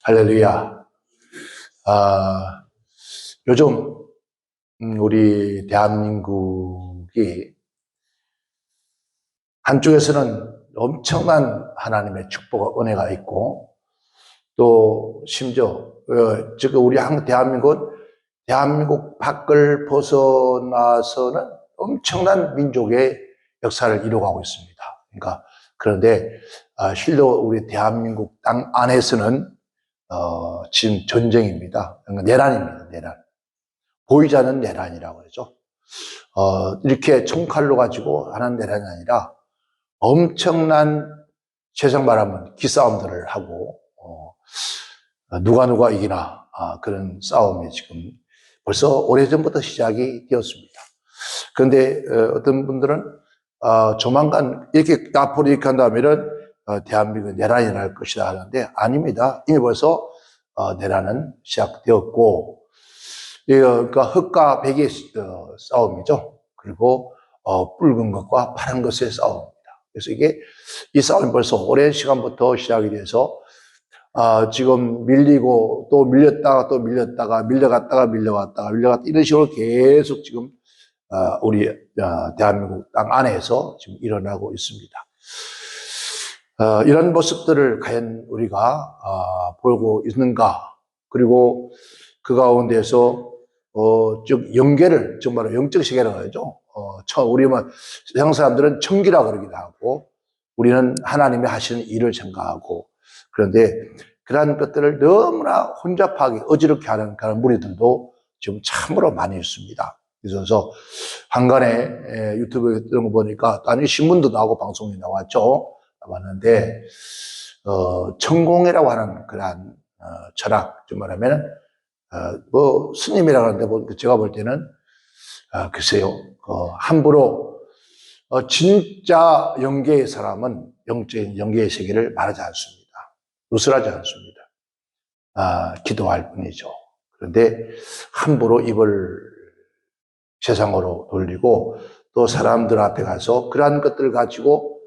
할렐루야. 요즘 우리 대한민국이 한쪽에서는 엄청난 하나님의 축복과 은혜가 있고, 또 심지어 지금 우리 대한민국 밖을 벗어나서는 엄청난 민족의 역사를 이루어가고 있습니다. 그러니까 그런데 실로 우리 대한민국 땅 안에서는 지금 전쟁입니다. 그러니까 내란입니다. 내란. 보이지 않는 내란이라고 그러죠. 이렇게 총칼로 가지고 하는 내란이 아니라 엄청난 세상 말하면 기싸움들을 하고 누가 이기나 그런 싸움이 지금 벌써 오래전부터 시작이 되었습니다. 그런데 어떤 분들은 조만간 이렇게 앞으로 이렇게 한다면 대한민국 내란이 날 것이다 하는데 아닙니다. 이미 벌써 내란은 시작되었고, 그러니까 흑과 백의 싸움이죠. 그리고 붉은 것과 파란 것의 싸움입니다. 그래서 이 싸움이 벌써 오랜 시간부터 시작이 돼서 지금 밀리고 또 밀렸다가 밀려갔다가 이런 식으로 계속 지금 우리 대한민국 땅 안에서 지금 일어나고 있습니다. 이런 모습들을 과연 우리가 보고 있는가? 그리고 그 가운데서 즉 영계를 정말로 영적 세계라고 하죠. 우리는 세상 사람들은 천기라고 그러기도 하고, 우리는 하나님이 하시는 일을 생각하고, 그런데 그러한 것들을 너무나 혼잡하게 어지럽게 하는 그런 무리들도 지금 참으로 많이 있습니다. 그래서 한간에 유튜브에 이런 거 보니까 아니 신문도 나오고 방송이 나왔죠. 나왔는데 천공이라고 하는 그러한 철학, 좀 말하면 뭐 스님이라고 하는데 뭐 제가 볼 때는 글쎄요, 함부로 진짜 영계의 사람은 영적인 영계의 세계를 말하지 않습니다. 누설하지 않습니다. 기도할 뿐이죠. 그런데 함부로 입을 세상으로 돌리고 또 사람들 앞에 가서 그러한 것들을 가지고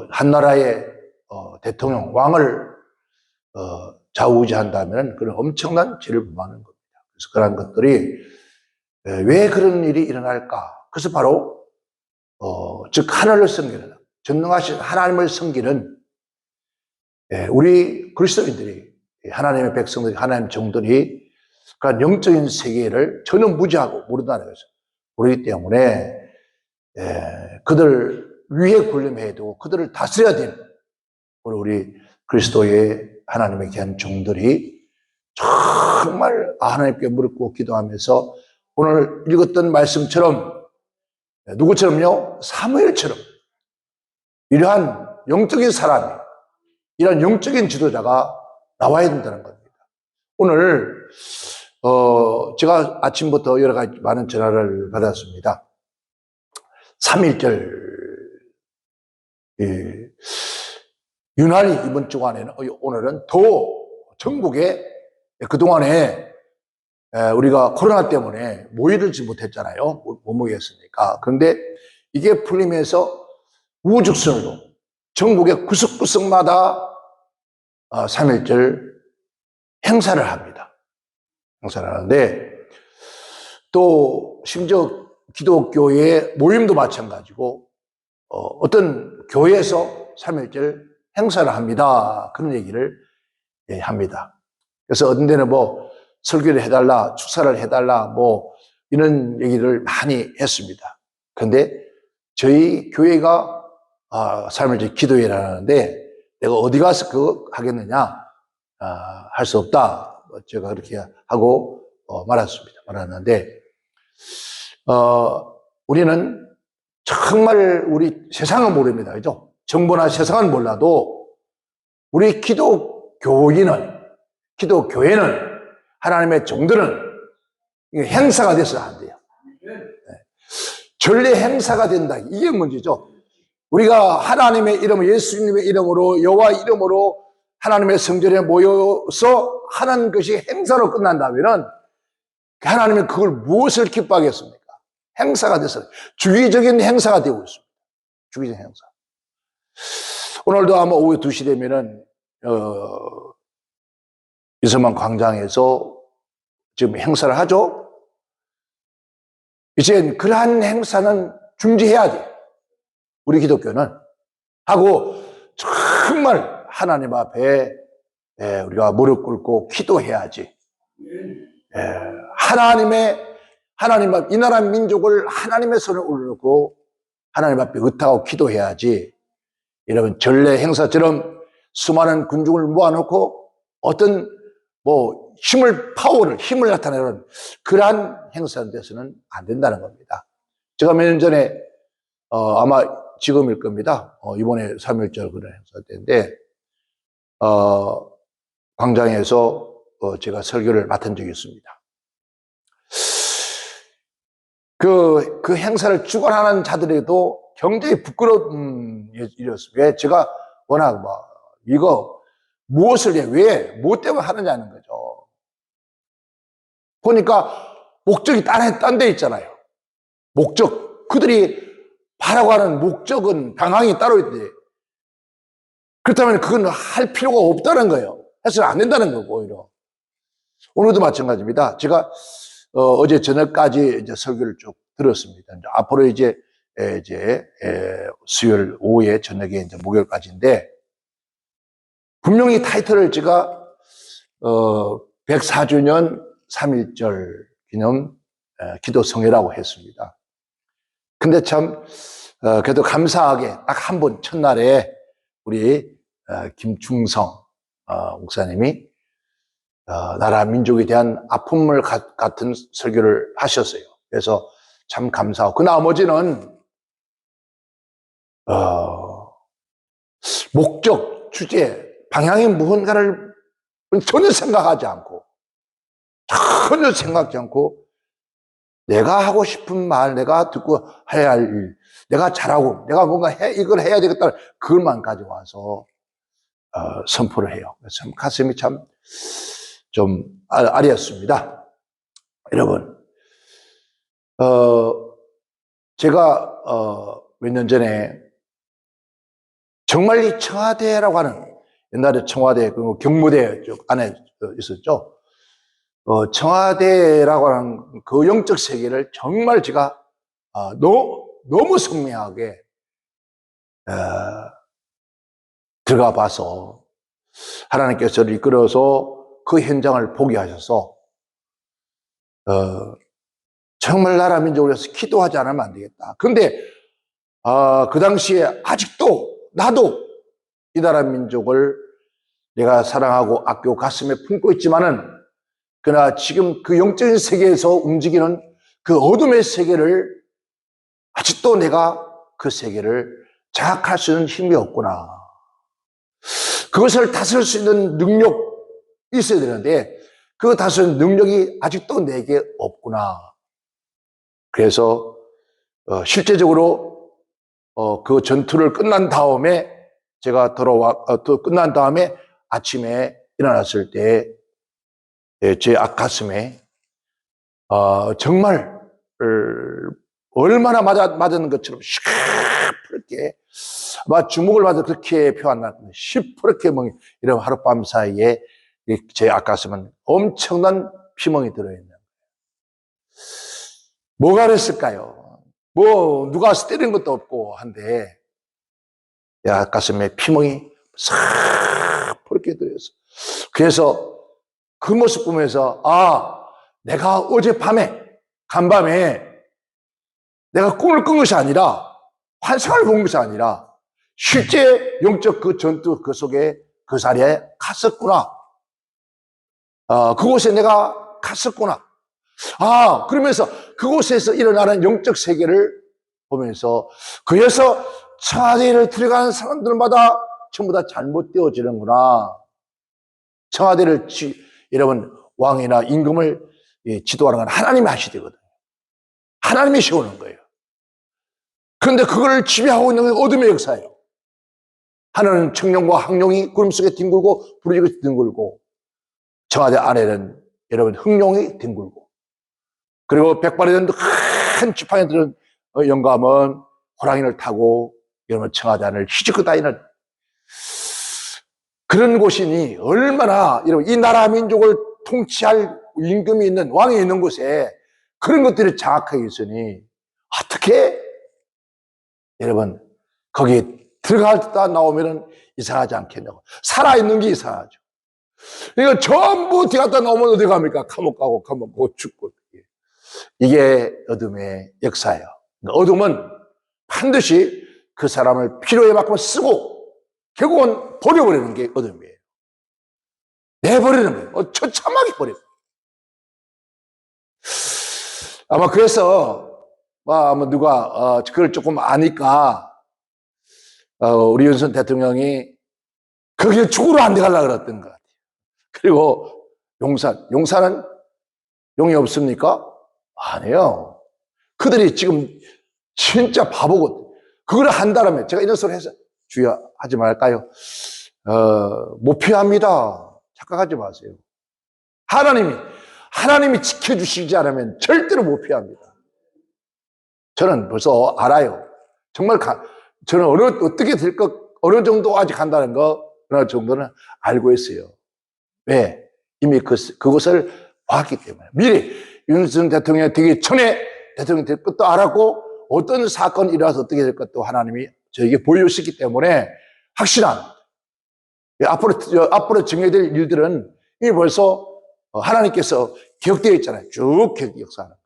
한 나라의 대통령, 왕을 좌우지한다면 그런 엄청난 죄를 범하는 겁니다. 그래서 그러한 것들이 왜 그런 일이 일어날까? 그래서 바로 즉 하늘을 섬기는, 전능하신 하나님을 섬기는 우리 그리스도인들이, 하나님의 백성들이, 하나님의 종들이 그런 영적인 세계를 전혀 무지하고 모른다는 거죠. 모르기 때문에 그들 위에 군림해야 되고 그들을 다스려야 되는 우리 그리스도의 하나님의 귀한 종들이 정말 하나님께 무릎 꿇고 기도하면서 오늘 읽었던 말씀처럼 누구처럼요? 사무엘처럼 이러한 영적인 사람이, 이러한 영적인 지도자가 나와야 된다는 겁니다. 오늘 제가 아침부터 여러 가지 많은 전화를 받았습니다. 3.1절 유난히 이번 주간에는 오늘은 더 전국에 그동안에 우리가 코로나 때문에 모이지 못했잖아요. 못 모였으니까. 그런데 이게 풀리면서 우후죽순으로 전국의 구석구석마다 3.1절 행사를 합니다. 행사를 하는데 또 심지어 기독교의 모임도 마찬가지고 어떤 교회에서 3.1절 행사를 합니다. 그런 얘기를 합니다. 그래서 어떤 데는 뭐 설교를 해달라, 축사를 해달라, 뭐 이런 얘기를 많이 했습니다. 그런데 저희 교회가 3.1절 기도회라는데 내가 어디 가서 그거 하겠느냐, 할 수 없다. 제가 그렇게 하고 말았는데 우리는 정말 우리 세상은 모릅니다. 그죠? 정부나 세상은 몰라도 우리 기독교회는 하나님의 종들은 행사가 돼서는 안 돼요. 전례 행사가 된다. 이게 문제죠. 우리가 하나님의 이름, 예수님의 이름으로, 여호와 이름으로 하나님의 성전에 모여서 하는 것이 행사로 끝난다면 하나님은 그걸 무엇을 기뻐하겠습니까? 행사가 돼서 주기적인 행사가 되고 있습니다. 주기적인 행사. 오늘도 아마 오후 2시 되면은 이서만 광장에서 지금 행사를 하죠. 이제 그러한 행사는 중지해야 돼. 우리 기독교는. 하고 정말 하나님 앞에 우리가 무릎 꿇고 기도해야지. 하나님 앞, 이 나라 민족을 하나님의 손에 올리고 하나님 앞에 의탁하고 기도해야지. 여러분, 전례 행사처럼 수많은 군중을 모아놓고 어떤 힘을 나타내는 그러한 행사에 대해서는 안 된다는 겁니다. 제가 몇 년 전에, 아마 지금일 겁니다. 이번에 3.1절 그런 행사 때인데, 광장에서 제가 설교를 맡은 적이 있습니다. 그 행사를 주관하는 자들에도 굉장히 부끄러운 일이었어요. 왜? 제가 워낙 이거 무엇을 뭐 때문에 하느냐는 거죠. 보니까 목적이 딴 데 있잖아요. 목적. 그들이 바라고 하는 목적은 방향이 따로 있대. 그렇다면 그건 할 필요가 없다는 거예요. 해서는 안 된다는 거고, 오히려. 오늘도 마찬가지입니다. 제가 어제 저녁까지 이제 설교를 쭉 들었습니다. 이제 앞으로 이제 수요일 오후에 저녁에 이제 목요일까지인데, 분명히 타이틀을 제가 104주년 3.1절 기념 기도성회라고 했습니다. 근데 참 그래도 감사하게 딱 한 번 첫날에 우리 김충성 목사님이 나라 민족에 대한 아픔을 같은 설교를 하셨어요. 그래서 참 감사하고, 그 나머지는 목적, 주제, 방향이 무언가를 전혀 생각하지 않고 내가 하고 싶은 말, 내가 듣고 해야 할 일, 내가 잘하고 내가 뭔가 이걸 해야 되겠다, 그것만 가져와서 선포를 해요. 참 가슴이 참 좀 아렸습니다. 여러분, 제가 몇 년 전에 정말 이 청와대라고 하는, 옛날에 청와대 경무대 쪽 안에 있었죠. 청와대라고 하는 그 영적 세계를 정말 제가 너무 선명하게 들어가 봐서 하나님께서 저를 이끌어서 그 현장을 보게 하셔서 정말 나라 민족을 위해서 기도하지 않으면 안 되겠다. 그런데 그 당시에 아직도 나도 이 나라 민족을 내가 사랑하고 아끼고 가슴에 품고 있지만은, 그러나 지금 그 영적인 세계에서 움직이는 그 어둠의 세계를 아직도 내가 그 세계를 장악할 수 있는 힘이 없구나. 그것을 다스릴 수 있는 능력이 있어야 되는데 그 다스리는 능력이 아직도 내게 없구나. 그래서 실제적으로 그 전투를 끝난 다음에 제가 끝난 다음에 아침에 일어났을 때 제 앞가슴에 정말 얼마나 맞았는 것처럼 시퍼렇게, 주먹을 맞아 그렇게 표현하는 시퍼렇게 이런 하룻밤 사이에 제 앞가슴은 엄청난 피멍이 들어있는 거예요. 뭐가 그랬을까요? 누가 때린 것도 없고 한데 앞가슴에 피멍이 시퍼렇게 들어있어. 그래서 그 모습 보면서 내가 어젯밤에 간밤에 내가 꿈을 꾼 것이 아니라, 환상을 본 것이 아니라 실제 영적 그 전투 그 속에 그 자리에 갔었구나. 그곳에 내가 갔었구나. 그러면서 그곳에서 일어나는 영적 세계를 보면서, 그래서 청와대를 들어가는 사람들마다 전부 다 잘못되어지는구나. 청와대를 여러분, 왕이나 임금을 지도하는 건 하나님이 하시되거든요. 하나님이 세우는 거예요. 그런데 그걸 지배하고 있는 건 어둠의 역사예요. 하나는 청룡과 항룡이 구름 속에 뒹굴고 부르짖고 뒹굴고, 청와대 안에는 여러분 흑룡이 뒹굴고, 그리고 백발이 된 큰 지팡이 들은 영감은 호랑이를 타고 여러분 청와대 안을 휘젓고 다니는, 그런 곳이니 얼마나 여러분 이 나라 민족을 통치할 임금이 있는 왕이 있는 곳에 그런 것들이 장악하게 있으니 어떻게 여러분 거기에 들어갔다 나오면은 이상하지 않겠냐고. 살아있는 게 이상하죠. 그러니까 전부 들어갔다 나오면 어디 갑니까? 감옥 가고 죽고. 이게 어둠의 역사예요. 그러니까 어둠은 반드시 그 사람을 필요에 맞게 쓰고 결국은 버려버리는 게 어둠이에요. 내버리는 거예요. 처참하게 버리고. 아마 그래서 아마 누가 그걸 조금 아니까 우리 윤석열 대통령이 거기에 죽으러 안 들어가려고 그랬던 것 같아요. 그리고 용산은 용이 없습니까? 아니에요. 그들이 지금 진짜 바보거든. 그걸 한다면 제가 이런 소리 해서 주여 하지 말까요? 못 피합니다. 착각하지 마세요. 하나님이 지켜주시지 않으면 절대로 못 피합니다. 저는 벌써 알아요. 정말 저는 어떻게 될 어느 정도 아직 한다는 거 어느 정도는 알고 있어요. 왜? 이미 그것을 봤기 때문에. 미리 윤석열 대통령이 되기 전에 대통령이 될 것도 알았고 어떤 사건이 일어나서 어떻게 될 것도 하나님이 저에게 보여주셨기 때문에 확실한 앞으로 정해질 일들은 이미 벌써 하나님께서 기억되어 있잖아요. 쭉 역사하는 거예요.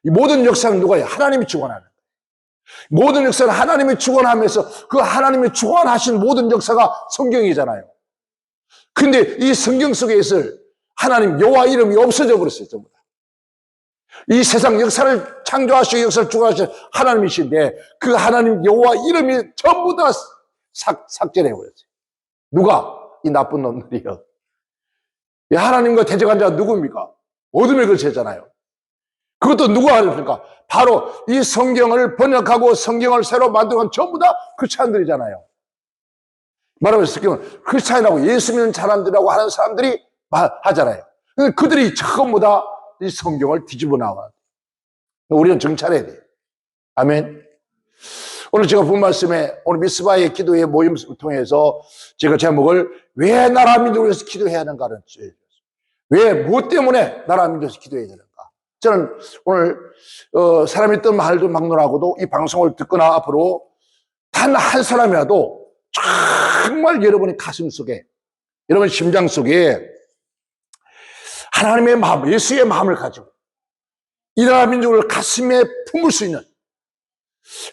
이 모든 역사는 누가요? 하나님이 주관하는 거예요. 모든 역사는 하나님이 주관하면서 그 하나님이 주관하신 모든 역사가 성경이잖아요. 근데 이 성경 속에 있을 하나님 여호와 이름이 없어져 버렸어요. 전부 다. 이 세상 역사를 창조하시고 역사를 주관하신 하나님이신데 그 하나님 여호와 이름이 전부 다 삭제해 버렸어요. 누가? 이 나쁜 놈들이요. 이 하나님과 대적한 자가 누굽니까? 어둠의 글씨잖아요. 그것도 누가 하렵니까? 바로 이 성경을 번역하고 성경을 새로 만들어간 전부 다 크리스찬들이잖아요. 말하면 성경은 크리스찬이라고 예수 믿는 사람들이라고 하는 사람들이 하잖아요. 그들이 전부 다 이 성경을 뒤집어 나와. 우리는 정찰해야 돼요. 아멘. 오늘 제가 본 말씀에 오늘 미스바의 기도의 모임을 통해서 제가 제목을 왜 나라 민족을 위해서 기도해야 하는가를 왜 무엇 때문에 나라 민족을 위해서 기도해야 되는가. 저는 오늘 사람이 뜬 말도 막론하고도 이 방송을 듣거나 앞으로 단 한 사람이라도 정말 여러분의 가슴 속에 여러분 심장 속에 하나님의 마음, 예수의 마음을 가지고 이 나라 민족을 가슴에 품을 수 있는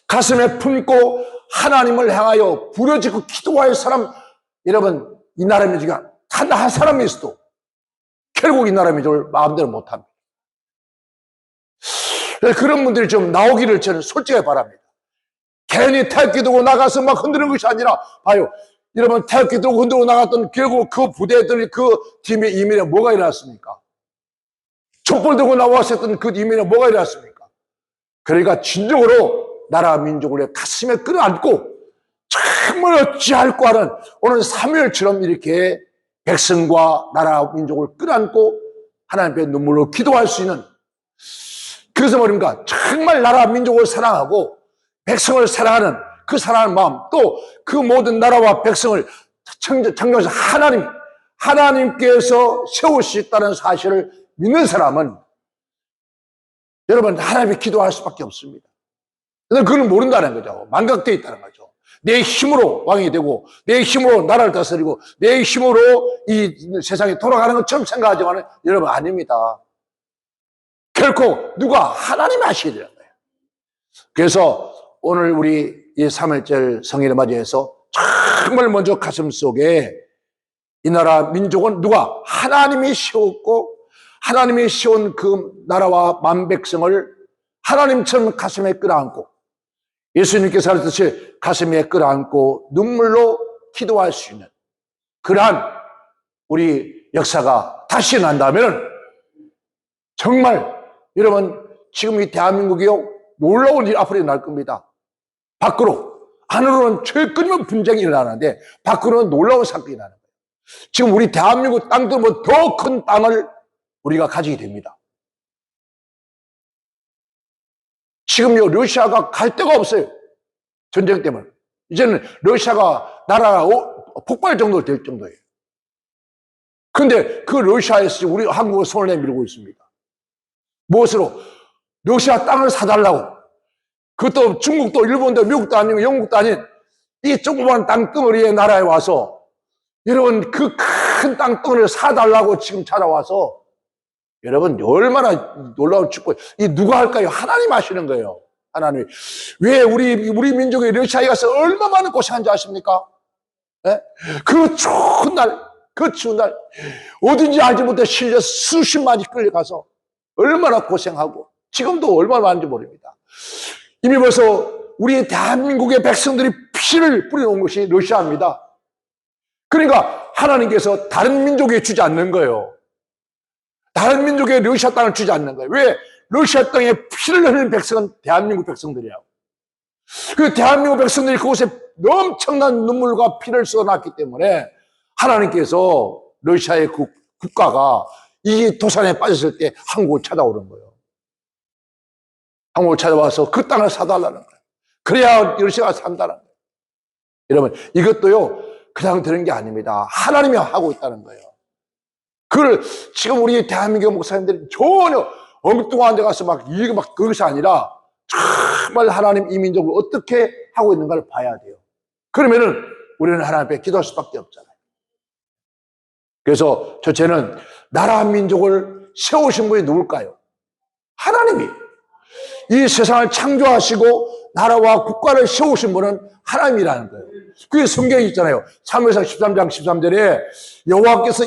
가슴에 품고 하나님을 향하여 부르짖고 기도할 사람 여러분 이 나라 민족이 단 한 사람이 있어도 결국 이 나라 민족을 마음대로 못합니다. 그런 분들이 좀 나오기를 저는 솔직하게 바랍니다. 괜히 태극기 들고 나가서 막 흔드는 것이 아니라 봐요. 여러분 태극기 들고 흔들고 나갔던 결국 그 부대들 그 팀의 이면에 뭐가 일어났습니까? 촛불 들고 나왔었던 그 이면에 뭐가 일어났습니까? 그러니까 진정으로 나라 민족을 가슴에 끌어안고 정말 어찌할까 하는 오늘 사무엘처럼 이렇게 백성과 나라 민족을 끌어안고 하나님 앞에 눈물로 기도할 수 있는 그래서 말입니까? 정말 나라 민족을 사랑하고 백성을 사랑하는 그 사랑하는 마음 또 그 모든 나라와 백성을 창조하신 하나님께서 세우셨다는 사실을 믿는 사람은 여러분 하나님께 기도할 수밖에 없습니다. 그걸 모른다는 거죠. 망각되어 있다는 거죠. 내 힘으로 왕이 되고 내 힘으로 나라를 다스리고 내 힘으로 이 세상이 돌아가는 것처럼 생각하지만 여러분 아닙니다. 결코 누가 하나님이 하시게 되는 거예요. 그래서 오늘 우리 이 3일절 성일을 맞이해서 정말 먼저 가슴 속에 이 나라 민족은 누가 하나님이 세웠고 하나님이 세운 그 나라와 만백성을 하나님처럼 가슴에 끌어안고 예수님께서 하셨듯이 가슴에 끌어안고 눈물로 기도할 수 있는 그러한 우리 역사가 다시 난다면 정말 여러분 지금 이 대한민국이요 놀라운 일 앞으로 날 겁니다. 밖으로 안으로는 제일 끊임없는 분쟁이 일어나는데 밖으로는 놀라운 사건이 나는 거예요. 지금 우리 대한민국 땅도 더 큰 땅을 우리가 가지게 됩니다. 지금요 러시아가 갈 데가 없어요. 전쟁 때문에. 이제는 러시아가 나라가 폭발 정도 될 정도예요. 근데 그 러시아에서 지금 우리 한국을 손을 내밀고 있습니다. 무엇으로? 러시아 땅을 사달라고. 그것도 중국도 일본도 미국도 아니고 영국도 아닌 이 조그만 땅덩어리의 나라에 와서 여러분 그 큰 땅덩어리를 사달라고 지금 찾아와서 여러분 얼마나 놀라운 축복. 이 누가 할까요? 하나님 하시는 거예요. 하나님. 왜 우리 민족이 러시아에 가서 얼마 많은 고생한지 아십니까? 네? 그 추운 날 어딘지 알지 못해 실려 수십만이 끌려가서 얼마나 고생하고 지금도 얼마나 많은지 모릅니다. 이미 벌써 우리 대한민국의 백성들이 피를 뿌려놓은 것이 러시아입니다. 그러니까 하나님께서 다른 민족에 주지 않는 거예요. 다른 민족에 러시아 땅을 주지 않는 거예요. 왜? 러시아 땅에 피를 흘리는 백성은 대한민국 백성들이에요. 그 대한민국 백성들이 그곳에 엄청난 눈물과 피를 쏟아놨기 때문에 하나님께서 러시아의 그 국가가 이 도산에 빠졌을 때 한국을 찾아오는 거예요. 한국을 찾아와서 그 땅을 사달라는 거예요. 그래야 러시아가 산다는 거예요. 여러분, 이것도요, 그냥 되는 게 아닙니다. 하나님이 하고 있다는 거예요. 그걸 지금 우리 대한민국 목사님들이 전혀 엉뚱한 데 가서 이게 그것이 아니라 정말 하나님 이 민족을 어떻게 하고 있는가를 봐야 돼요. 그러면은 우리는 하나님 앞에 기도할 수밖에 없잖아요. 그래서 저는 나라 민족을 세우신 분이 누굴까요? 하나님이. 이 세상을 창조하시고 나라와 국가를 세우신 분은 하나님이라는 거예요. 그게 성경에 있잖아요. 사무엘상 13장 13절에 여호와께서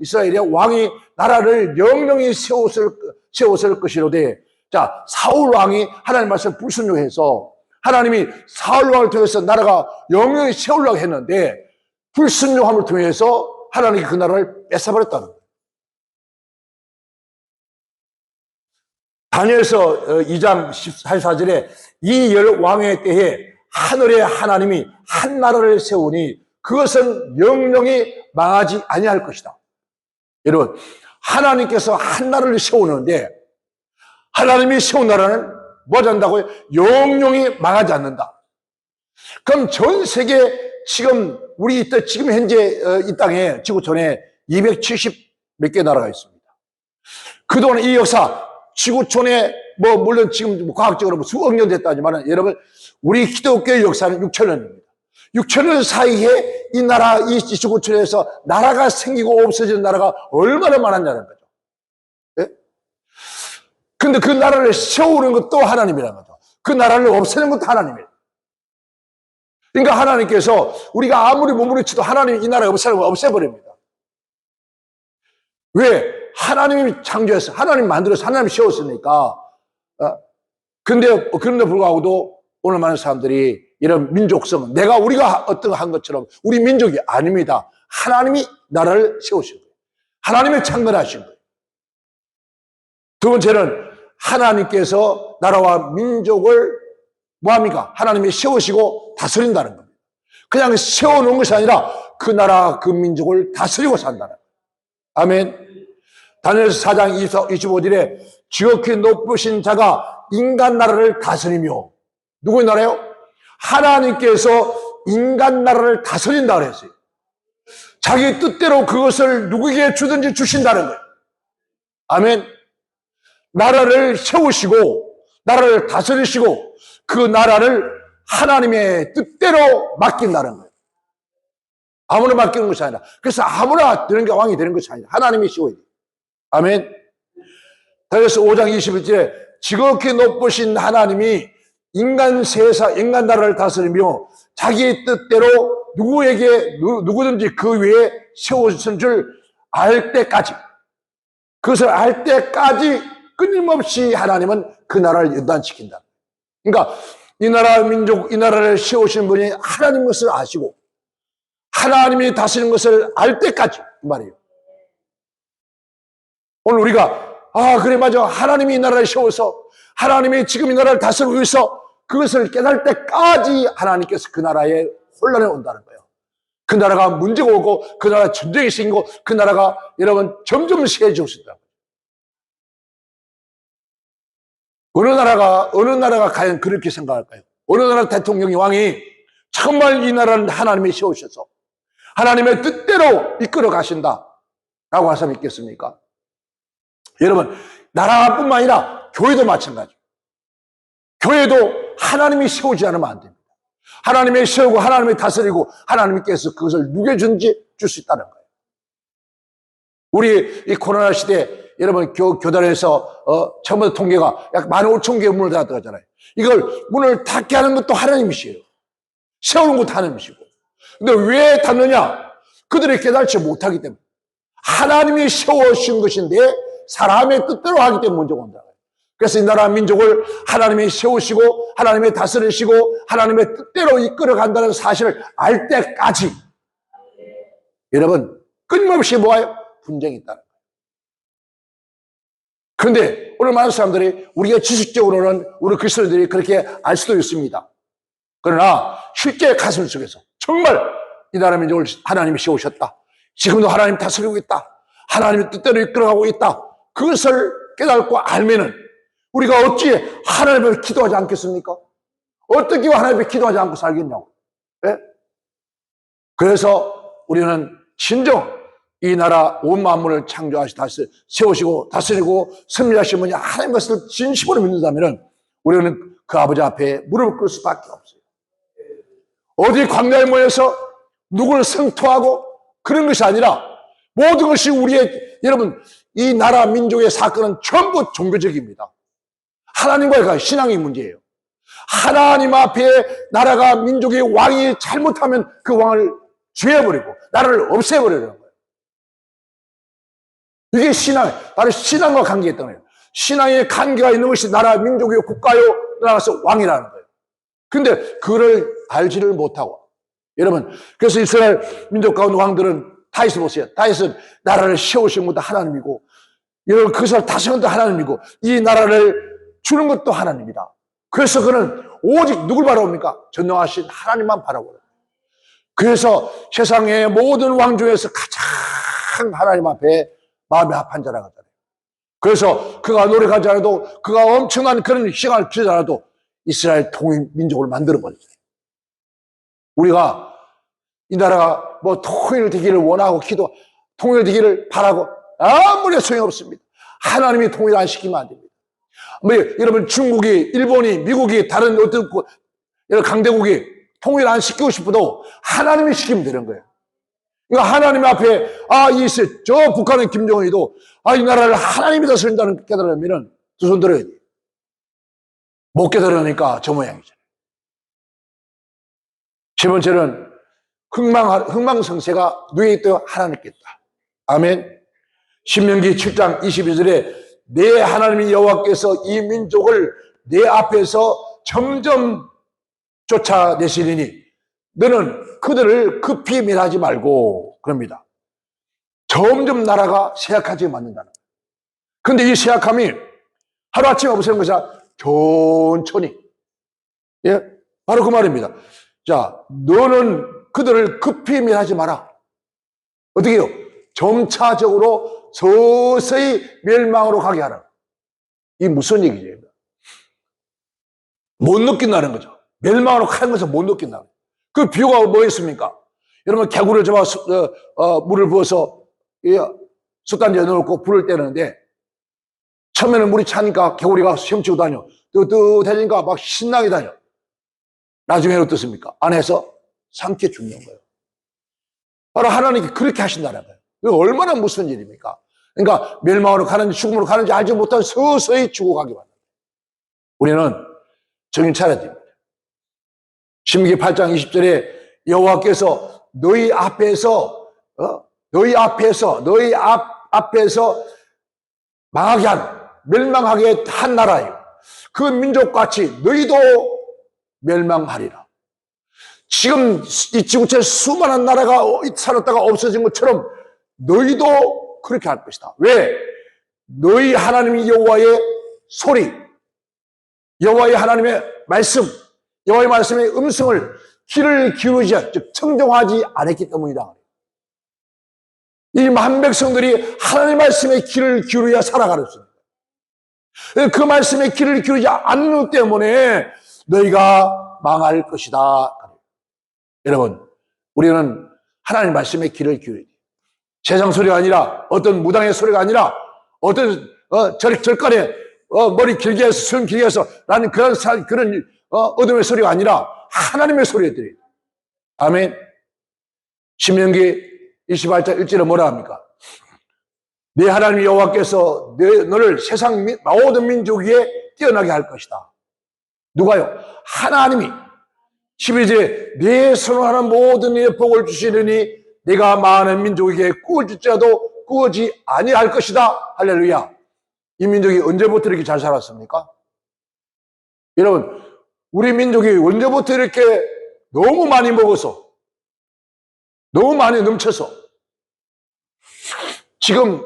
이스라엘의 왕이 나라를 영영히 세웠을 것이로되, 자, 사울 왕이 하나님 말씀 불순종해서 하나님이 사울 왕을 통해서 나라가 영영히 세우려고 했는데 불순종함을 통해서 하나님이 그 나라를 뺏어버렸다는 거예요. 다니엘서 2장 14절에 이 열 왕의 때에 하늘의 하나님이 한 나라를 세우니 그것은 영영히 망하지 아니할 것이다. 여러분, 하나님께서 한 나라를 세우는데 하나님이 세운 나라는 뭐지 한다고요? 영영히 망하지 않는다. 그럼 전 세계 지금 지금 현재 이 땅에 지구촌에 270 몇 개 나라가 있습니다. 그동안 이 역사 지구촌에 물론 지금 과학적으로 수억 년 됐다지만 여러분 우리 기독교의 역사는 6,000년입니다. 6,000년 사이에 이 지구촌에서 나라가 생기고 없어지는 나라가 얼마나 많았냐는 거죠. 예? 근데 그 나라를 세우는 것도 하나님이라는 거죠. 그 나라를 없애는 것도 하나님이에요. 그러니까 하나님께서 우리가 아무리 몸부림쳐도 하나님이 이 나라를 없애버립니다. 왜? 하나님이 창조해서, 하나님 만들어서, 하나님이 세웠으니까. 그런데 불구하고도 오늘 많은 사람들이 이런 민족성, 우리가 어떤 한 것처럼 우리 민족이 아닙니다. 하나님이 나라를 세우신 거예요. 하나님이 창건하신 거예요. 두 번째는 하나님께서 나라와 민족을 뭐합니까? 하나님이 세우시고 다스린다는 겁니다. 그냥 세워놓은 것이 아니라 그 나라, 그 민족을 다스리고 산다는 거예요. 아멘. 다니엘서 4장 25절에 지극히 높으신 자가 인간 나라를 다스리며, 누구의 나라요? 하나님께서 인간 나라를 다스린다 그랬어요. 자기 뜻대로 그것을 누구에게 주든지 주신다는 거예요. 아멘. 나라를 세우시고 나라를 다스리시고 그 나라를 하나님의 뜻대로 맡긴다는 거예요. 아무나 맡기는 것이 아니라, 그래서 아무나 되는 게 왕이 되는 것이 아니라 하나님이 세워야 돼요. 아멘. 다니엘서 5장 21절에 지극히 높으신 하나님이 인간 나라를 다스리며 자기 뜻대로 누구든지 그 위에 세우신 줄 알 때까지, 그것을 알 때까지 끊임없이 하나님은 그 나라를 연단시킨다. 그러니까 이 나라 민족, 이 나라를 세우신 분이 하나님 것을 아시고 하나님이 다스리는 것을 알 때까지, 그 말이에요. 오늘 우리가 그래 맞아, 하나님이 이 나라를 세워서 하나님이 지금 이 나라를 다스리고 있어, 그것을 깨달을 때까지 하나님께서 그 나라에 혼란이 온다는 거예요. 그 나라가 문제가 오고 그 나라 전쟁이 생기고 그 나라가 여러분 점점 세해지고 있다. 어느 나라가 과연 그렇게 생각할까요? 어느 나라 대통령이 왕이 정말 이 나라는 하나님이 세우셔서 하나님의 뜻대로 이끌어 가신다 라고 해서 믿겠습니까? 여러분, 나라뿐만 아니라 교회도 마찬가지입니다. 교회도 하나님이 세우지 않으면 안 됩니다. 하나님이 세우고 하나님이 다스리고 하나님께서 그것을 누구든지 줄 수 있다는 거예요. 우리 이 코로나 시대 여러분 교단에서 처음부터 통계가 약 15,000개의 문을 닫았다고 하잖아요. 이걸 문을 닫게 하는 것도 하나님이시에요. 세우는 것도 하나님이시고. 근데 왜 닫느냐? 그들이 깨달지 못하기 때문에. 하나님이 세워주신 것인데 사람의 뜻대로 하기 때문에 문제가 온다. 그래서 이 나라 민족을 하나님이 세우시고 하나님이 다스리시고 하나님의 뜻대로 이끌어 간다는 사실을 알 때까지 여러분 끊임없이 뭐예요? 분쟁이 있다는 거예요. 그런데 오늘 많은 사람들이 우리가 지식적으로는 우리 그리스도인들이 그렇게 알 수도 있습니다. 그러나 실제 가슴 속에서 정말 이 나라 민족을 하나님이 세우셨다. 지금도 하나님 다스리고 있다. 하나님의 뜻대로 이끌어가고 있다. 그것을 깨닫고 알면은 우리가 어찌 하나님을 기도하지 않겠습니까? 어떻게 하나님을 기도하지 않고 살겠냐고. 네? 그래서 우리는 진정 이 나라 온 만물을 창조하시 다시 세우시고 다스리고 섭리하신 분이 하나님 것을 진심으로 믿는다면 우리는 그 아버지 앞에 무릎을 꿇을 수밖에 없어요. 어디 광야에 모여서 누구를 성토하고 그런 것이 아니라 모든 것이 우리의 여러분 이 나라 민족의 사건은 전부 종교적입니다. 하나님과의 신앙의 문제예요. 하나님 앞에 나라가 민족의 왕이 잘못하면 그 왕을 죄해버리고 나라를 없애버리는 거예요. 이게 바로 신앙과 관계가 있다는 거예요. 신앙의 관계가 있는 것이 나라 민족이요 국가요 나라에서 왕이라는 거예요. 근데 그를 알지를 못하고 여러분 그래서 이스라엘 민족 가운데 왕들은 다윗을 보세요. 다윗은 나라를 세우신 것도 하나님이고 여러분 그것을 다스리는 것도 하나님이고 이 나라를 주는 것도 하나님이다. 그래서 그는 오직 누굴 바라봅니까? 전능하신 하나님만 바라보는 거예요. 그래서 세상의 모든 왕 중에서 가장 하나님 앞에 마음이 합한 자라고 하잖아요. 그래서 그가 노력하지 않아도 그가 엄청난 그런 시간을 필요하지 않아도 이스라엘 통일 민족을 만들어버렸어요. 우리가 이 나라가 뭐 통일되기를 원하고 통일되기를 바라고 아무리 소용없습니다. 하나님이 통일 안 시키면 안 됩니다. 뭐 여러분 중국이, 일본이, 미국이 다른 어떤 강대국이 통일 안 시키고 싶어도 하나님이 시키면 되는 거예요. 그러니까 하나님 앞에 저 북한의 김정은이도 이 나라를 하나님이 다스린다는 깨달으면 두 손 들어야 돼요. 못 깨달으니까 저 모양이죠. 세 번째는 흥망성쇠가 누에 있다 하나님께 있다. 아멘. 신명기 7장 22절에 내 하나님 여호와께서 이 민족을 내 앞에서 점점 쫓아내시리니 너는 그들을 급히 멸하지 말고 그럽니다. 점점 나라가 쇠약하지 않는다는 거예요. 그런데 이 쇠약함이 하루아침에 없애는 것이 아니라 천천히. 예? 바로 그 말입니다. 자, 너는 그들을 급히 멸하지 마라. 어떻게 해요? 점차적으로 서서히 멸망으로 가게 하라. 이게 무슨 얘기죠? 못 느낀다는 거죠. 멸망으로 가는 것을 못 느낀다는 거죠. 그 비유가 뭐였습니까? 여러분 개구리를 잡아 물을 부어서 솥단지에 넣어놓고 불을 떼는데 처음에는 물이 차니까 개구리가 헤엄치고 다녀. 뜨뜻해지니까 막 신나게 다녀. 나중에는 어떻습니까? 안에서 삼켜 죽는 거예요. 바로 하나님이 그렇게 하신다는 거예요. 이거 얼마나 무슨 일입니까? 그러니까 멸망으로 가는지 죽음으로 가는지 알지 못한 서서히 죽어가기 바랍니다. 우리는 정신 차려야 됩니다. 신명기 8장 20절에 여호와께서 너희 앞에서 망하게 멸망하게 한 나라예요. 그 민족같이 너희도 멸망하리라. 지금 이 지구촌에 수많은 나라가 살았다가 없어진 것처럼 너희도 그렇게 할 것이다. 왜? 너희 하나님 여호와의 소리, 여호와의 하나님의 말씀, 여호와의 말씀의 음성을 귀를 기울이지, 즉 청정하지 않았기 때문이다. 이 만백성들이 하나님의 말씀에 귀를 기울여야 살아가렸습니다. 그 말씀에 귀를 기울이지 않는 때문에 너희가 망할 것이다. 여러분, 우리는 하나님 말씀에 귀를 기울여야 돼요. 세상 소리가 아니라, 어떤 무당의 소리가 아니라, 어떤 절간에 머리 길게 해서 수염 길게 해서 라는 그런 어둠의 소리가 아니라 하나님의 소리를 들어야 돼요. 아멘. 신명기 28장 1절에 뭐라 합니까? 네 하나님 여호와께서 너를 세상 모든 민족 위에 뛰어나게 할 것이다. 누가요? 하나님이 12절에 네 선호하는 모든 이의 복을 주시느니 네가 많은 민족에게 꾸어 줄지라도 꾸어지 아니할 것이다. 할렐루야. 이 민족이 언제부터 이렇게 잘 살았습니까? 여러분, 우리 민족이 언제부터 이렇게 너무 많이 먹어서, 너무 많이 넘쳐서, 지금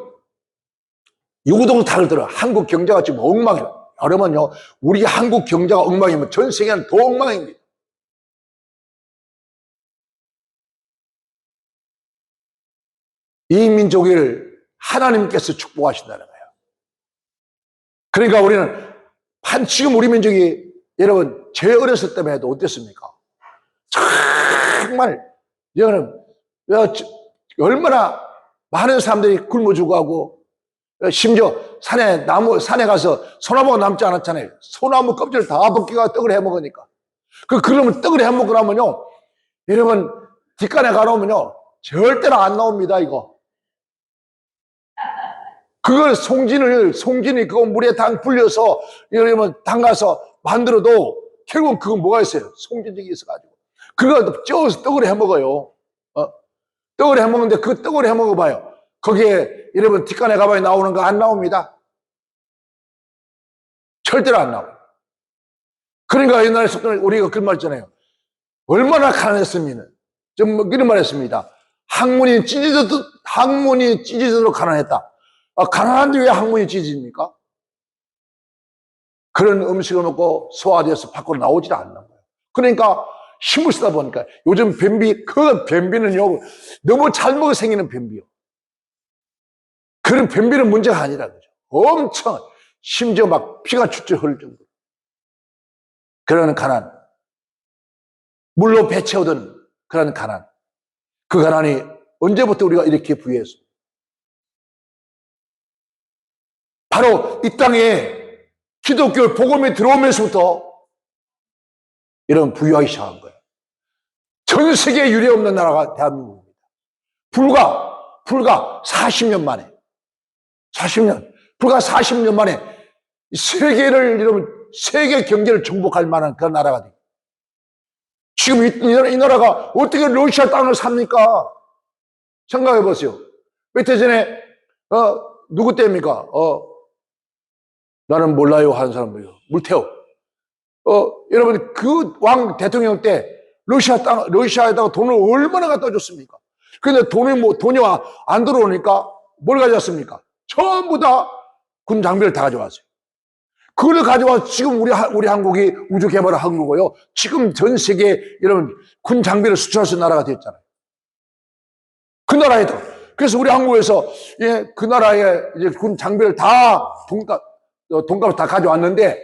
유구동 탈을 들어 한국 경제가 지금 엉망이에요. 여러분요, 우리 한국 경제가 엉망이면 전 세계는 더 엉망입니다. 이 민족을 하나님께서 축복하신다는 거예요. 그러니까 우리는 지금 우리 민족이 여러분 제 어렸을 때만 해도 어땠습니까? 정말 여러분 얼마나 많은 사람들이 굶어 죽어가고 심지어 산에 가서 소나무가 남지 않았잖아요. 소나무 껍질을 다 벗기가 떡을 해 먹으니까. 그러면 떡을 해 먹고 나면요, 여러분 뒷간에 가놓으면요 절대로 안 나옵니다. 이거 그걸 송진이 그거 물에 불려서 여러분 담가서 만들어도 결국 그건 뭐가 있어요? 송진적이 있어가지고 그거 쪄서 떡을 해 먹어요. 떡을 해 먹는데 그 떡을 해 먹어봐요. 거기에 여러분 뒷간에 가봐야 나오는 거 안 나옵니다. 절대로 안 나와요. 그러니까 옛날에 우리가 그런 말 있잖아요. 얼마나 가난했으면 좀 이런 말 했습니다. 학문이 찢어져도 가난했다. 가난한데 왜 학문이 찢어집니까? 그런 음식을 먹고 소화되어서 밖으로 나오질 않는 거예요. 그러니까 힘을 쓰다 보니까 요즘 변비는요 너무 잘 먹어 생기는 변비요. 그런 변비는 문제가 아니라 그죠. 엄청 심지어 막 피가 출출 흐를 정도로 그런 가난, 물로 배채우던 그런 가난, 그 가난이 언제부터 우리가 이렇게 부유했습니까? 바로 이 땅에 기독교 복음이 들어오면서부터 이런 부유하기 시작한 거예요. 전 세계에 유례없는 나라가 대한민국입니다. 불과 40년 만에, 불과 40년 만에 세계 경제를 정복할 만한 그런 나라가 돼요. 지금 이 나라가 어떻게 러시아 땅을 삽니까? 생각해 보세요. 몇 해 전에, 누구 때입니까? 나는 몰라요 하는 사람들이요. 물태우. 여러분, 그 왕 대통령 때 러시아에다가 돈을 얼마나 갖다 줬습니까? 근데 돈이 안 들어오니까 뭘 가져왔습니까? 전부 다 군 장비를 다 가져왔어요. 그걸 가져와서 지금 우리 한국이 우주 개발을 한 거고요. 지금 전 세계에 여러분 군 장비를 수출할 수 있는 나라가 됐잖아요. 그 나라에도. 그래서 우리 한국에서 그 나라에 이제 군 장비를 다 돈값을 다 가져왔는데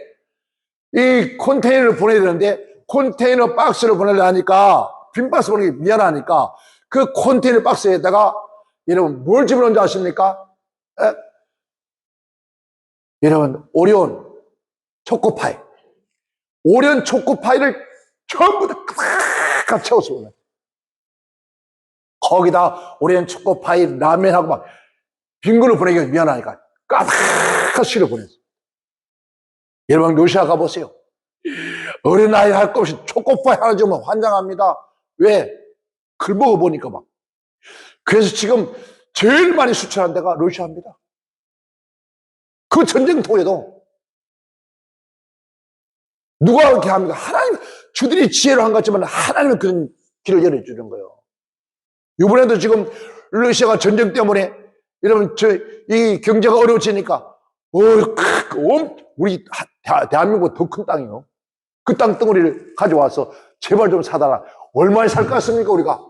이 컨테이너를 보내야 되는데 컨테이너 박스를 보내려 하니까 빈 박스 보내기 미안하니까 그 컨테이너 박스에다가 여러분 뭘 집어넣는지 아십니까? 여러분 오리온 초코파이 전부 다 꽉 채워서 보내. 거기다 오리온 초코파이 라면하고 막 빈 걸로 보내기 미안하니까 까맣게 실어 보냈어. 여러분 러시아 가보세요. 어린아이 할 것 없이 초코파이 하나 주면 환장합니다. 왜? 그걸 먹어보니까 막. 그래서 지금 제일 많이 수출한 데가 러시아입니다. 그 전쟁통에도 누가 그렇게 합니까? 하나님, 주들이 지혜로 한 것 같지만 하나님은 그런 길을 열어주는 거예요. 이번에도 지금 러시아가 전쟁 때문에 여러분 이 경제가 어려워지니까 우리 대한민국 더 큰 땅이요. 그 땅덩어리를 가져와서 제발 좀 사달라. 얼마에 살 것 같습니까 우리가?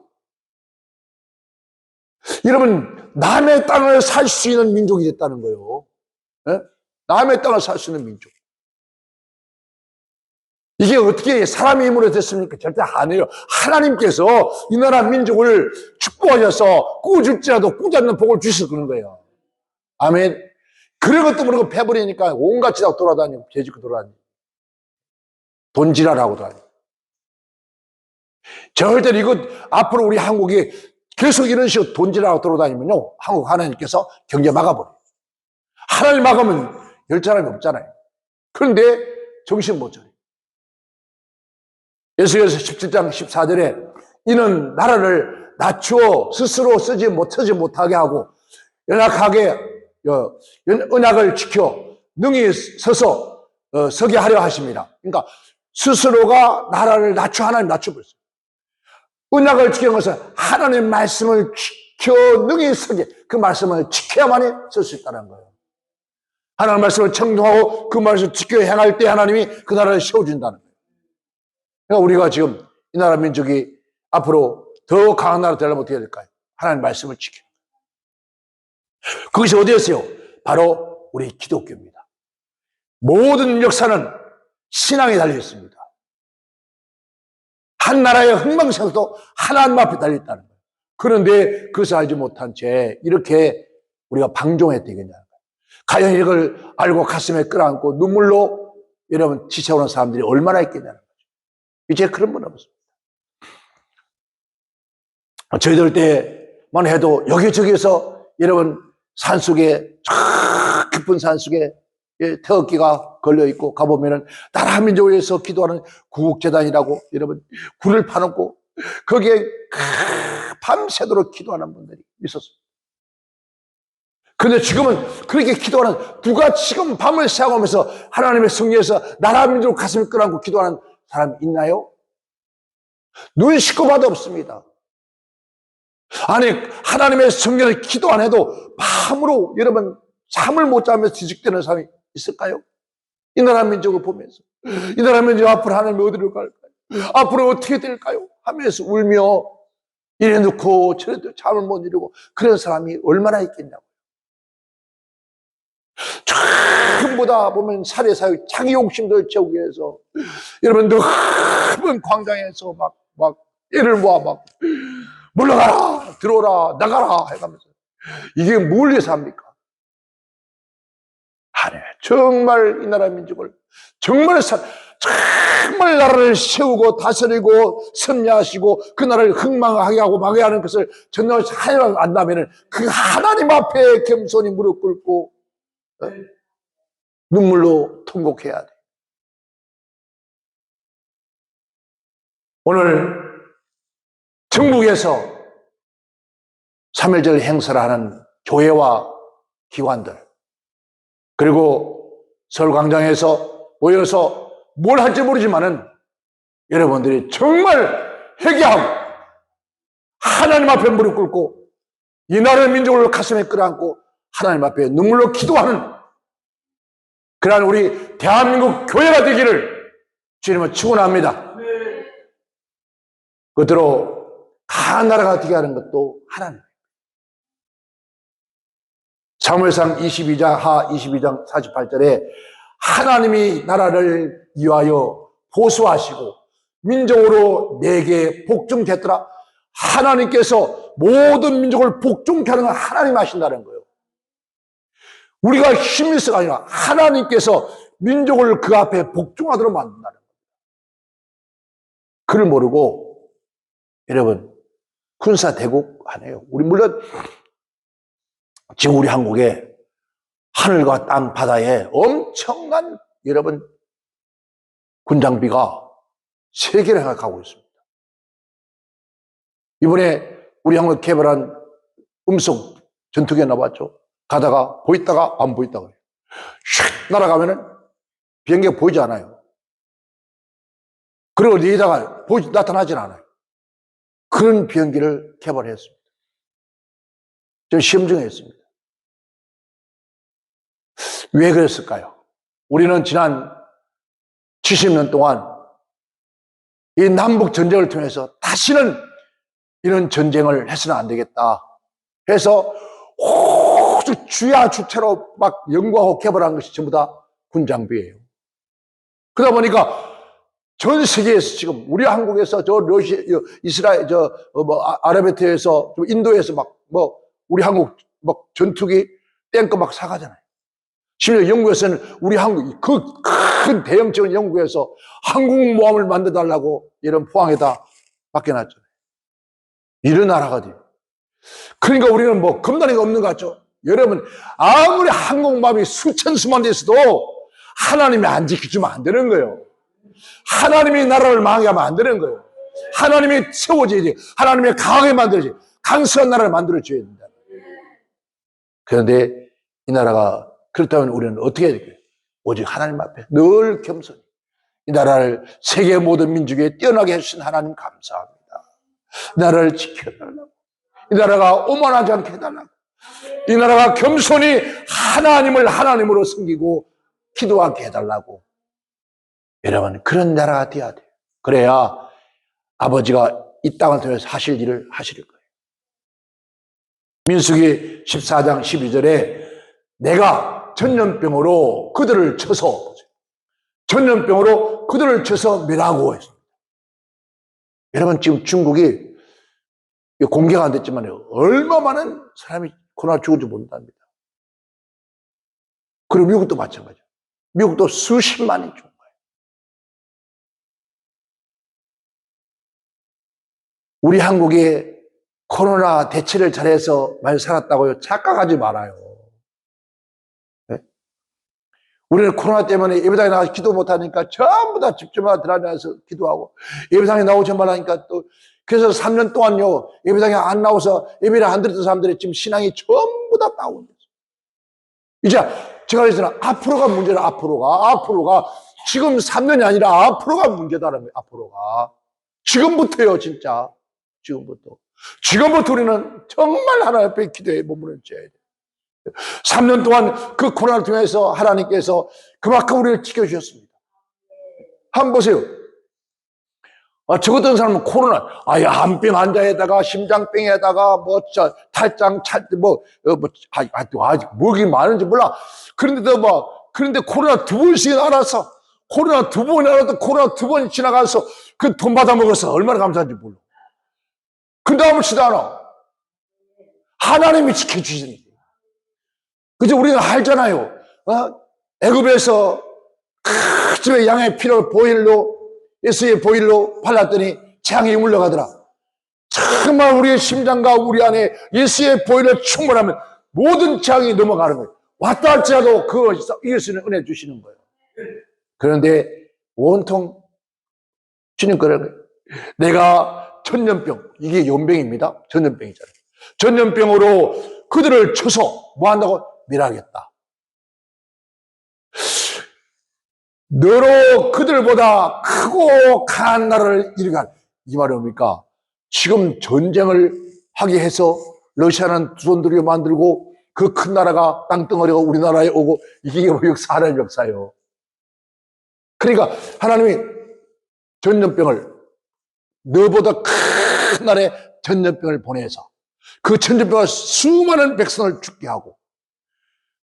여러분 남의 땅을 살 수 있는 민족이 됐다는 거예요. 네? 남의 땅을 살 수 있는 민족. 이게 어떻게 사람의 힘으로 됐습니까? 절대 아니에요. 하나님께서 이 나라 민족을 축복하셔서 꾸줄지라도 꾸지 않는 복을 주셔서 그런 거예요. 아멘. 그런 것도 모르고 패버리니까 온갖 짓하고 돌아다니고 죄짓고 돌아다니고 돈지랄하고 돌아다니고. 절대로 이거 앞으로 우리 한국이 계속 이런 식으로 돈지랄하고 돌아다니면요, 한국 하나님께서 경제 막아버려요. 하나님 막으면 열 사람이 없잖아요. 그런데 정신 못 차려요. 에스겔서 17장 14절에 이는 나라를 낮추어 스스로 쓰지 못하게 하고 연약하게 언약을 지켜 능히 서서 서게 하려 하십니다. 그러니까 스스로가 나라를 하나님 낮춰버렸어요. 언약을 지키는 것은 하나님의 말씀을 지켜 능히 서게, 그 말씀을 지켜야만이 설 수 있다는 거예요. 하나님의 말씀을 청종하고 그 말씀을 지켜 행할 때 하나님이 그 나라를 세워준다는 거예요. 그러니까 우리가 지금 이 나라 민족이 앞으로 더 강한 나라 되려면 어떻게 해야 될까요? 하나님의 말씀을 지키는 거예요. 그것이 어디였어요? 바로 우리 기독교입니다. 모든 역사는 신앙에 달려 있습니다. 한 나라의 흥망성쇠도 하나님 앞에 달려 있다는 거예요. 그런데 그것을 알지 못한 채 이렇게 우리가 방종해야 되겠냐는 거예요. 과연 이걸 알고 가슴에 끌어안고 눈물로 여러분 지쳐오는 사람들이 얼마나 있겠냐는 거죠. 이제 그런 분 없습니다. 저희들 때만 해도 여기저기에서 여러분 산속에 저 깊은 산속에 태극기가 걸려있고 가보면은 나라 민족을 위해서 기도하는 구국재단이라고 여러분 굴을 파놓고 거기에 밤새도록 기도하는 분들이 있었습니다. 그런데 지금은 그렇게 기도하는, 누가 지금 밤을 새워가면서 하나님의 승리에서 나라 민족을 가슴에 끌어안고 기도하는 사람이 있나요? 눈 씻고 봐도 없습니다. 아니 하나님의 성령을 기도 안 해도 밤으로 여러분 잠을 못 자면서 뒤죽대는 사람이 있을까요? 이 나라 민족을 보면서 이 나라 민족 앞으로 하나님이 어디로 갈까요? 앞으로 어떻게 될까요? 하면서 울며 이래 놓고 저래 놓고 잠을 못 이루고 그런 사람이 얼마나 있겠냐고. 전부 다 보면 살해사욕 자기 욕심들 채우기 위해서 여러분 넓은 광장에서 막 애를 모아 막 물러가라 들어오라 나가라 해가면서 이게 뭘 위해서 합니까? 아니 정말 이 나라 민족을 정말 나라를 세우고 다스리고 섭리하시고 그 나라를 흥망하게 하고 망하게 하는 것을 전혀 하려고 안다면은 그 하나님 앞에 겸손히 무릎 꿇고 눈물로 통곡해야 돼. 오늘 전국에서 3.1절 행사를 하는 교회와 기관들 그리고 서울광장에서 모여서 뭘 할지 모르지만은 여러분들이 정말 회개하고 하나님 앞에 무릎 꿇고 이 나라의 민족을 가슴에 끌어안고 하나님 앞에 눈물로 기도하는 그러한 우리 대한민국 교회가 되기를 주님은 축원합니다. 그대로 강한 나라가 되게 하는 것도 하나님. 사무엘상 22장 하 22장 48절에 하나님이 나라를 위하여 보수하시고 민족으로 내게 복종됐더라. 하나님께서 모든 민족을 복종케 하는 건 하나님 하신다는 거예요. 우리가 힘이 있어가 아니라 하나님께서 민족을 그 앞에 복종하도록 만든다는 거예요. 그를 모르고 여러분 군사대국 아니에요. 우리 물론 지금 우리 한국에 하늘과 땅 바다에 엄청난 여러분 군장비가 세계를 행하고 있습니다. 이번에 우리 한국 개발한 음속 전투기가 나왔죠. 가다가 보이다가 안 보이다가 슉 날아가면은 비행기가 보이지 않아요. 그리고 어디다가 나타나질 않아요. 그런 비행기를 개발했습니다. 저 시험 중에 했습니다. 왜 그랬을까요? 우리는 지난 70년 동안 이 남북 전쟁을 통해서 다시는 이런 전쟁을 해서는 안 되겠다 해서 오직 주야 주체로 막 연구하고 개발한 것이 전부 다 군장비예요. 그러다 보니까 전 세계에서 지금 우리 한국에서 저 러시아, 이스라엘, 아랍에트에서 인도에서 우리 한국 전투기 탱크 사가잖아요. 심지어 영국에서는 우리 한국 그 큰 대형적인 영국에서 항공모함을 만들어달라고 이런 포항에다 맡겨놨잖아요. 이런 나라가 돼요. 그러니까 우리는 겁나는 게 없는 것 같죠? 여러분, 아무리 항공모함이 수천 수만 대 있어도 하나님이 안 지켜주면 안 되는 거예요. 하나님이 나라를 망하게 하면 안 되는 거예요. 하나님이 세워져야지. 하나님이 강하게 만들어야지. 강성한 나라를 만들어줘야 된다. 그런데 이 나라가 그렇다면 우리는 어떻게 해야 될까요? 오직 하나님 앞에 늘 겸손히 이 나라를 세계 모든 민족에 뛰어나게 해주신 하나님 감사합니다. 이 나라를 지켜달라고, 이 나라가 오만하지 않게 해달라고, 이 나라가 겸손히 하나님을 하나님으로 섬기고 기도하게 해달라고. 여러분, 그런 나라가 되어야 돼요. 그래야 아버지가 이 땅을 통해서 하실 일을 하실 거예요. 민수기 14장 12절에 내가 전염병으로 그들을 쳐서 멸하고 했습니다. 여러분, 지금 중국이 공개가 안 됐지만 얼마 많은 사람이 코로나 죽은지 모른답니다. 그리고 미국도 마찬가지예요. 미국도 수십만이 죽은 거예요. 우리 한국이 코로나 대처를 잘해서 많이 살았다고요? 착각하지 말아요. 네? 우리는 코로나 때문에 예배당에 나가서 기도 못하니까 전부 다 집집마다 들어가서 기도하고, 예배당에 나오지 말라니까 또, 그래서 3년 동안요, 예배당에 안 나와서 예배를 안 드렸던 사람들이 지금 신앙이 전부 다 다운됐어요. 이제 제가 그랬잖아요. 앞으로가 문제라, 앞으로가. 지금 3년이 아니라 앞으로가 문제다라는 거예요, 앞으로가. 지금부터요, 진짜. 지금부터 우리는 정말 하나님 앞에 기도에 몸을 져야 돼요. 3년 동안 그 코로나를 통해서 하나님께서 그만큼 우리를 지켜주셨습니다. 한번 보세요. 저 같은 사람은 코로나, 암병 환자에다가 심장병에다가 탈장, 아직 뭐가 많은지 몰라. 그런데 코로나 2번씩 알아서, 코로나 2번이 알아도 코로나 2번이 지나가서 그 돈 받아 먹어서 얼마나 감사한지 몰라. 근데 아무렇지도 않아. 하나님이 지켜주시는 거예요. 그죠? 우리가 알잖아요. 애굽에서 집에 양의 피를 예수의 보일로 발랐더니 재앙이 물러가더라. 정말 우리의 심장과 우리 안에 예수의 보일을 충분하면 모든 재앙이 넘어가는 거예요. 왔다 할지라도 그걸 이길 수 있는 은혜 주시는 거예요. 그런데 온통 주님 그러는 거예요. 내가 전염병, 이게 연병입니다. 전염병이잖아요. 전염병으로 그들을 쳐서 뭐 한다고? 멸하겠다. 너로 그들보다 크고 강한 나라를 일으간, 이 말이 뭡니까? 지금 전쟁을 하게 해서 러시아는 두 손 들여 만들고 그 큰 나라가 땅덩어리가 우리나라에 오고, 이게 하나님의 역사예요. 그러니까 하나님이 전염병을, 너보다 큰 나라에 전염병을 보내서 그 전염병과 수많은 백성을 죽게 하고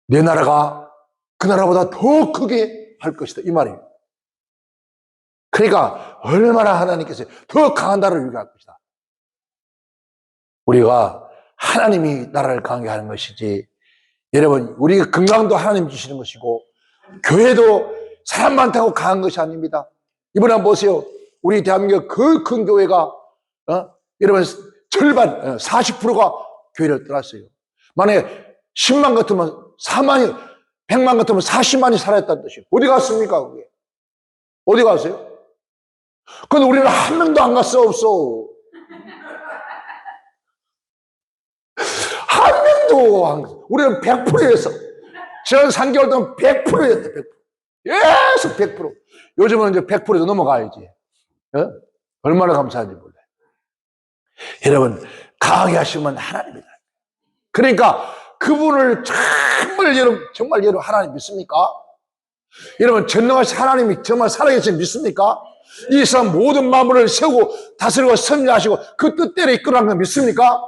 내 나라가 그 나라보다 더 크게 할 것이다, 이 말이에요. 그러니까 얼마나 하나님께서 더 강한 나라를 위할 것이다. 우리가 하나님이 나라를 강하게 하는 것이지, 여러분, 우리 건강도 하나님 주시는 것이고 교회도 사람 많다고 강한 것이 아닙니다. 이번에 한번 보세요. 우리 대한민국 그 큰 교회가 여러분 절반 40%가 교회를 떠났어요. 만약에 10만 같으면 4만이, 100만 같으면 40만이 살아있다는 뜻이에요. 어디 갔습니까 그게? 어디 갔어요? 근데 우리는 한 명도 안 갔어, 없어. 한 명도 안 갔어. 우리는 100%였어. 지난 3개월 동안 100%였다, 100%. 계속 100%. 요즘은 이제 100%도 넘어가야지. 얼마나 감사한지 몰라요. 여러분, 강하게 하시면 하나님이다. 그러니까 그분을 정말 여러분 하나님 믿습니까? 여러분, 전능하신 하나님이 정말 살아계신 믿습니까? 이 세상 모든 마음을 세우고 다스리고 섭리하시고 그 뜻대로 이끌어가는 거 믿습니까?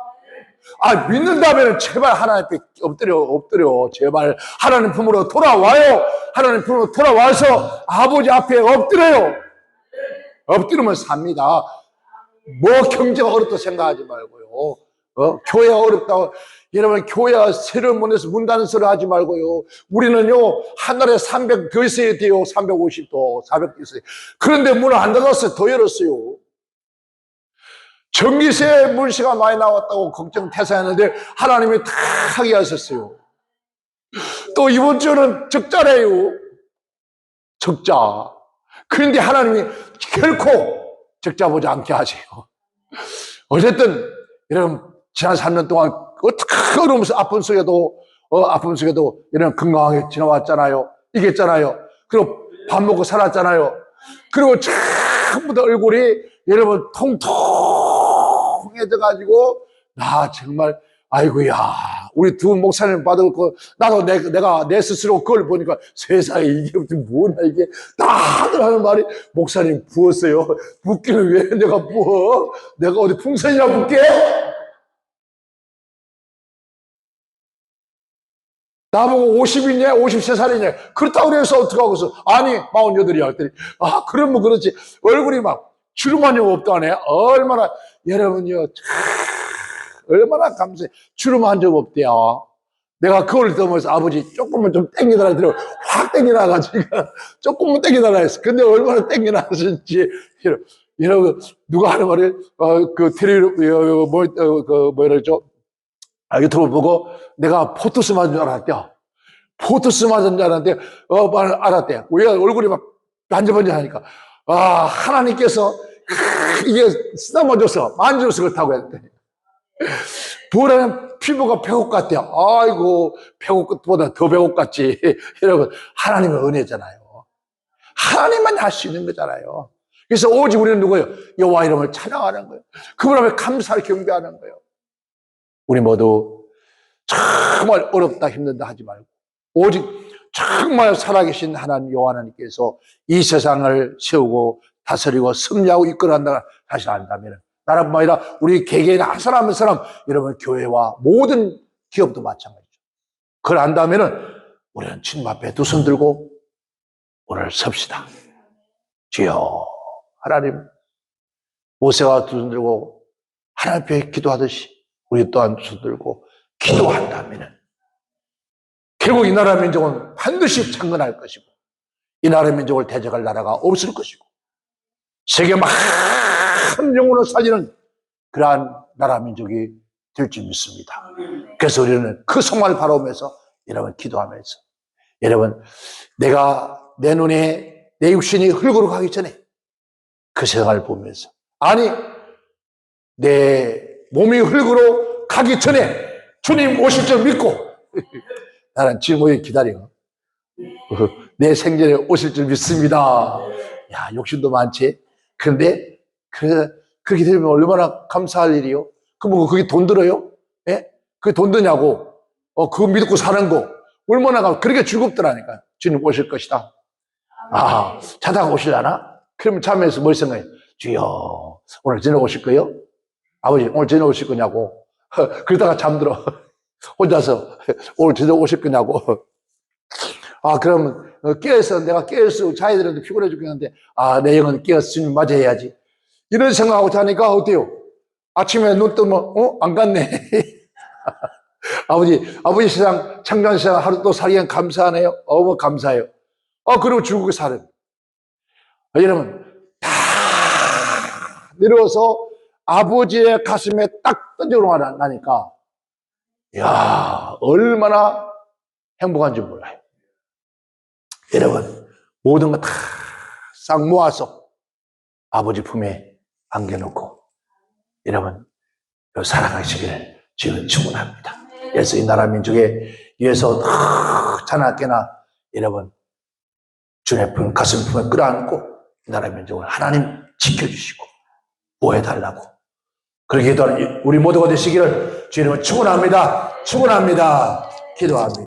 믿는다면 제발 하나님 앞에 엎드려. 제발 하나님 품으로 돌아와요. 하나님 품으로 돌아와서 아버지 앞에 엎드려요. 엎드리면 삽니다. 뭐 경제가 어렵다고 생각하지 말고요. 교회가 어렵다고. 여러분, 교회가 새로운 문에서 문 닫는 소리 하지 말고요. 우리는요, 하늘에 300도 있어야 돼요. 350도, 400도 있어요. 그런데 문을 안 닫았어요. 더 열었어요. 전기세 문시가 많이 나왔다고 걱정 태세했는데 하나님이 다 하게 하셨어요. 또 이번 주는 적자래요. 적자. 그런데 하나님이 결코 적자 보지 않게 하세요. 어쨌든 여러분, 지난 3년 동안 어떻게 어려움 아픔 속에도 이런 건강하게 지나왔잖아요. 이겼잖아요. 그리고 밥 먹고 살았잖아요. 그리고 전부 다 얼굴이 여러분 통통해져가지고 나 정말 아이고야, 우리 두 목사님 받았고 나도 내가 내 스스로 그걸 보니까 세상에 이게 뭐냐 이게 다들 하는 말이 목사님 부었어요. 붓기는 왜 내가 부어? 내가 어디 풍선이나 붓게? 나보고 50이냐 53살이냐 그렇다고 그래서 어떡하고서 아니 48이야 했더니 아 그러면 그렇지. 얼굴이 막 주름한 적 없다네. 얼마나 여러분요 얼마나 감사해. 주름한 적 없대요. 내가 그걸 떠면서 아버지 조금만 좀 땡기달라 그러고 확 땡기나가지고 조금만 땡기달라 했어. 근데 얼마나 땡기나가는지 여러분 누가 하는 말을 그 뭐랬죠? 유튜브 보고 내가 포토스 맞은 줄 알았대요. 포토스 맞은 줄 알았는데 알았대. 왜 얼굴이 막 반질반질하니까 하나님께서 이게 쓰다마줘서 만져서 그렇다고 했대. 부어라는 피부가 배옥 같대요. 아이고 배옥보다 더 배옥 같지. 여러분 하나님의 은혜잖아요. 하나님만 할 수 있는 거잖아요. 그래서 오직 우리는 누구예요? 여호와 이름을 찬양하는 거예요. 그분 앞에 감사를 경배하는 거예요. 우리 모두 정말 어렵다 힘든다 하지 말고 오직 정말 살아계신 하나님 여호와 하나님께서 이 세상을 세우고 다스리고 섭리하고 이끌어간다 다시 안다면 나라뿐만 아니라 우리 개개인 한 사람 한 사람 여러분 교회와 모든 기업도 마찬가지죠. 그걸 안다면은 우리는 주님 앞에 두 손 들고 오늘 섭시다. 주여 하나님 모세가 두 손 들고 하나님 앞에 기도하듯이 우리 또한 두 손 들고 기도한다면은 결국 이 나라 민족은 반드시 창건할 것이고 이 나라 민족을 대적할 나라가 없을 것이고 세계 많은 영혼을 살리는 그러한 나라 민족이 될 줄 믿습니다. 그래서 우리는 그 소망을 바라보면서 여러분 기도하면서 여러분 내가 내 눈에 내 육신이 흙으로 가기 전에 그 세상을 보면서 아니 내 몸이 흙으로 가기 전에 주님 오실 줄 믿고 나는 지금 오늘 기다려 내 생전에 오실 줄 믿습니다. 야 욕심도 많지. 그런데 그렇게 되면 얼마나 감사할 일이요. 그럼 그게 돈 들어요? 예? 그게 돈 드냐고. 그거 믿고 사는 거 얼마나 그렇게 즐겁더라니까. 주님 오실 것이다. 자다가 오시려나? 그러면 잠에서 뭘 생각해? 주여 오늘 저녁 오실 거예요? 아버지 오늘 저녁 오실 거냐고. 그러다가 잠들어. 혼자서 오늘 저녁 오실 거냐고. 그러면 내가 깨어서 자야 되는데 피곤해 죽겠는데 내 영은 깨어서 주님 맞이해야지. 이런 생각하고 자니까 어때요? 아침에 눈 뜨면 안 갔네. 아버지 세상 창조한 세상 하루 또 살기엔 감사하네요. 뭐 감사해요. 그리고 죽고 사는 여러분 다 내려와서 아버지의 가슴에 딱 던져놓고 나니까 야 얼마나 행복한지 몰라요. 여러분 모든 거 다 싹 모아서 아버지 품에 안겨놓고 여러분 살아가시기를 주는 축원합니다. 그래서 이 나라 민족에 위해서 자나깨나 여러분 주님의 품 가슴 품에 끌어안고 이 나라 민족을 하나님 지켜주시고 보호해달라고 그렇게 기도하는 우리 모두가 되시기를 주님은 축원합니다. 기도합니다.